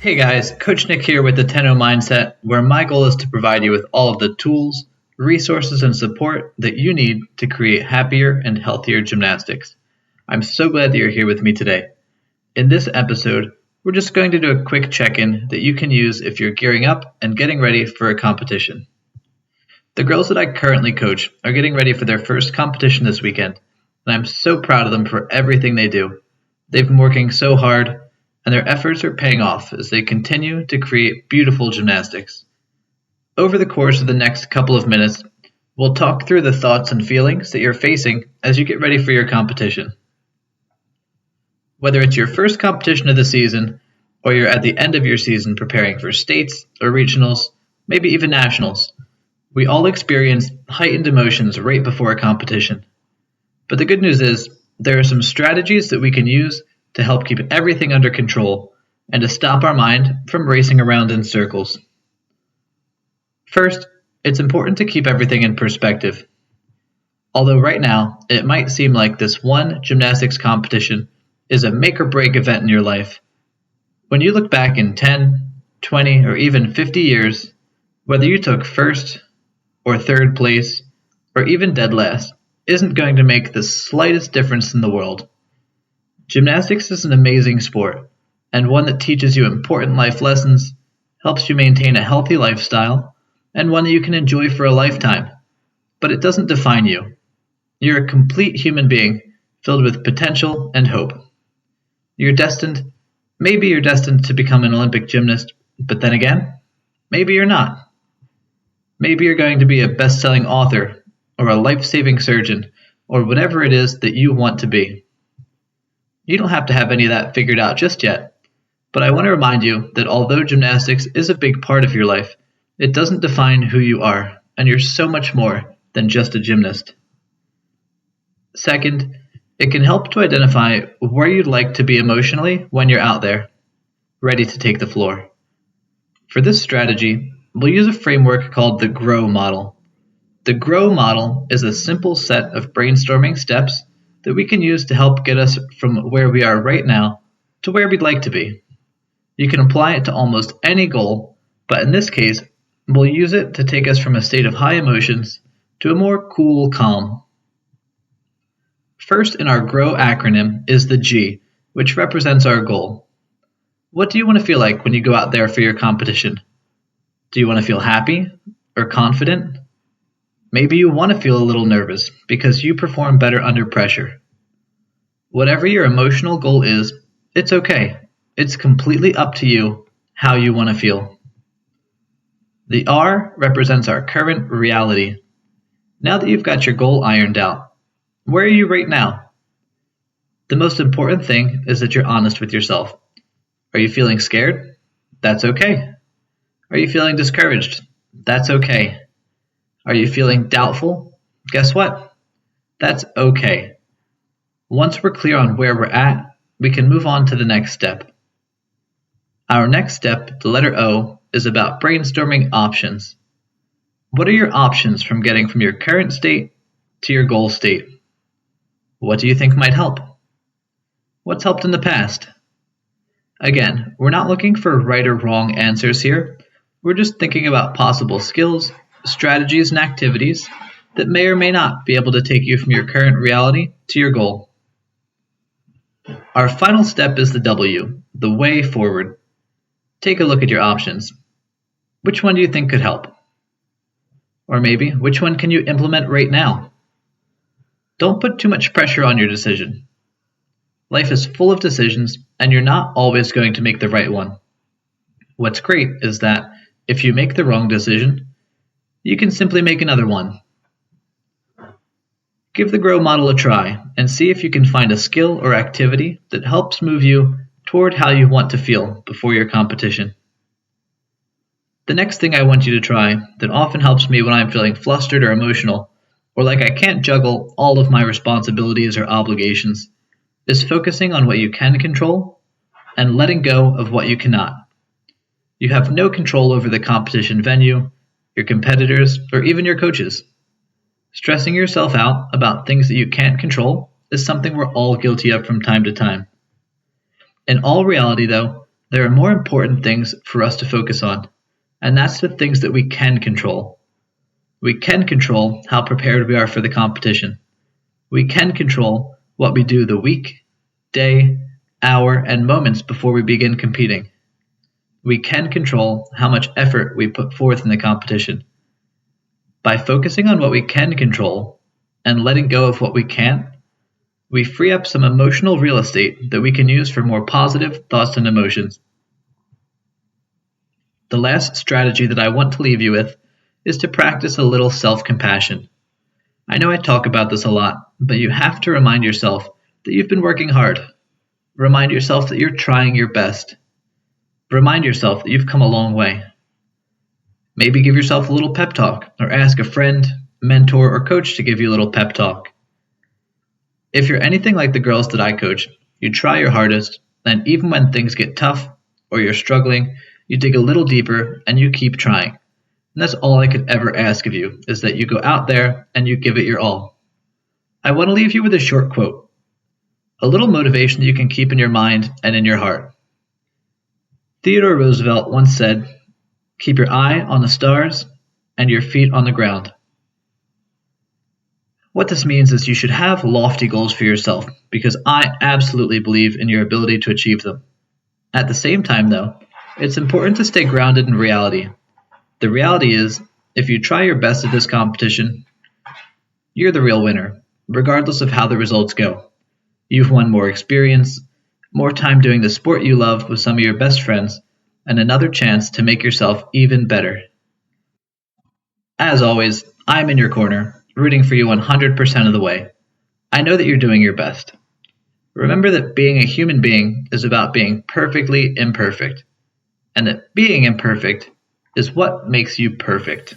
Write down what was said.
Hey guys, Coach Nick here with the 10-0 Mindset, where my goal is to provide you with all of the tools, resources, and support that you need to create happier and healthier gymnastics. I'm so glad that you're here with me today. In this episode, we're just going to do a quick check-in that you can use if you're gearing up and getting ready for a competition. The girls that I currently coach are getting ready for their first competition this weekend, and I'm so proud of them for everything they do. They've been working so hard, and their efforts are paying off as they continue to create beautiful gymnastics. Over the course of the next couple of minutes, we'll talk through the thoughts and feelings that you're facing as you get ready for your competition. Whether it's your first competition of the season, or you're at the end of your season preparing for states or regionals, maybe even nationals, we all experience heightened emotions right before a competition. But the good news is, there are some strategies that we can use to help keep everything under control and to stop our mind from racing around in circles. First, it's important to keep everything in perspective. Although right now, it might seem like this one gymnastics competition is a make or break event in your life. When you look back in 10, 20, or even 50 years, whether you took first or third place or even dead last isn't going to make the slightest difference in the world. Gymnastics is an amazing sport, and one that teaches you important life lessons, helps you maintain a healthy lifestyle, and one that you can enjoy for a lifetime. But it doesn't define you. You're a complete human being, filled with potential and hope. Maybe you're destined to become an Olympic gymnast, but then again, maybe you're not. Maybe you're going to be a best-selling author, or a life-saving surgeon, or whatever it is that you want to be. You don't have to have any of that figured out just yet, but I want to remind you that although gymnastics is a big part of your life, it doesn't define who you are, and you're so much more than just a gymnast. Second, it can help to identify where you'd like to be emotionally when you're out there, ready to take the floor. For this strategy, we'll use a framework called the GROW model. The GROW model is a simple set of brainstorming steps that we can use to help get us from where we are right now to where we'd like to be. You can apply it to almost any goal, but in this case, we'll use it to take us from a state of high emotions to a more cool calm. First in our GROW acronym is the G, which represents our goal. What do you want to feel like when you go out there for your competition? Do you want to feel happy or confident? Maybe you want to feel a little nervous because you perform better under pressure. Whatever your emotional goal is, it's okay. It's completely up to you how you want to feel. The R represents our current reality. Now that you've got your goal ironed out, where are you right now? The most important thing is that you're honest with yourself. Are you feeling scared? That's okay. Are you feeling discouraged? That's okay. Are you feeling doubtful? Guess what? That's okay. Once we're clear on where we're at, we can move on to the next step. Our next step, the letter O, is about brainstorming options. What are your options from getting from your current state to your goal state? What do you think might help? What's helped in the past? Again, we're not looking for right or wrong answers here. We're just thinking about possible skills, strategies, and activities that may or may not be able to take you from your current reality to your goal. Our final step is the W, the way forward. Take a look at your options. Which one do you think could help? Or maybe, which one can you implement right now? Don't put too much pressure on your decision. Life is full of decisions, and you're not always going to make the right one. What's great is that if you make the wrong decision, you can simply make another one. Give the GROW model a try and see if you can find a skill or activity that helps move you toward how you want to feel before your competition. The next thing I want you to try that often helps me when I'm feeling flustered or emotional, or like I can't juggle all of my responsibilities or obligations, is focusing on what you can control and letting go of what you cannot. You have no control over the competition venue, your competitors, or even your coaches. Stressing yourself out about things that you can't control is something we're all guilty of from time to time. In all reality, though, There are more important things for us to focus on, and that's the things that we can control. We can control how prepared we are for the competition. We can control what we do the week, day, hour, and moments before we begin competing. We can control how much effort we put forth in the competition. By focusing on what we can control and letting go of what we can't, we free up some emotional real estate that we can use for more positive thoughts and emotions. The last strategy that I want to leave you with is to practice a little self-compassion. I know I talk about this a lot, but you have to remind yourself that you've been working hard. Remind yourself that you're trying your best. Remind yourself that you've come a long way. Maybe give yourself a little pep talk, or ask a friend, mentor, or coach to give you a little pep talk. If you're anything like the girls that I coach, you try your hardest, and even when things get tough or you're struggling, you dig a little deeper and you keep trying. And that's all I could ever ask of you, is that you go out there and you give it your all. I want to leave you with a short quote, a little motivation that you can keep in your mind and in your heart. Theodore Roosevelt once said, "Keep your eye on the stars and your feet on the ground." What this means is you should have lofty goals for yourself, because I absolutely believe in your ability to achieve them. At the same time, though, it's important to stay grounded in reality. The reality is, if you try your best at this competition, you're the real winner, regardless of how the results go. You've won more experience, more time doing the sport you love with some of your best friends, and another chance to make yourself even better. As always, I'm in your corner, rooting for you 100% of the way. I know that you're doing your best. Remember that being a human being is about being perfectly imperfect, and that being imperfect is what makes you perfect.